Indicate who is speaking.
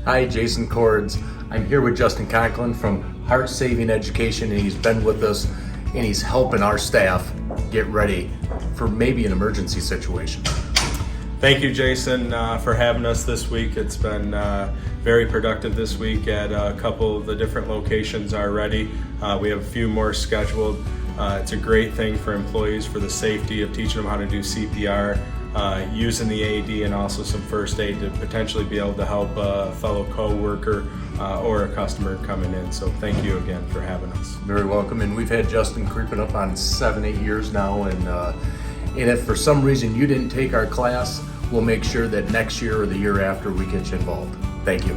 Speaker 1: Hi, Jason Cords. I'm here with Justin Conklin from Heart Saving Education, and he's been with us and he's helping our staff get ready for maybe an emergency situation.
Speaker 2: Thank you, Jason, for having us this week. It's been very productive this week at a couple of the different locations already. We have a few more scheduled. It's a great thing for employees for the safety of teaching them how to do CPR, using the AED, and also some first aid to potentially be able to help a fellow co-worker or a customer coming in. So thank you again for having us.
Speaker 1: Very welcome. And we've had Justin creeping up on 7-8 years now, and if for some reason you didn't take our class, we'll make sure that next year or the year after we get you involved. Thank you.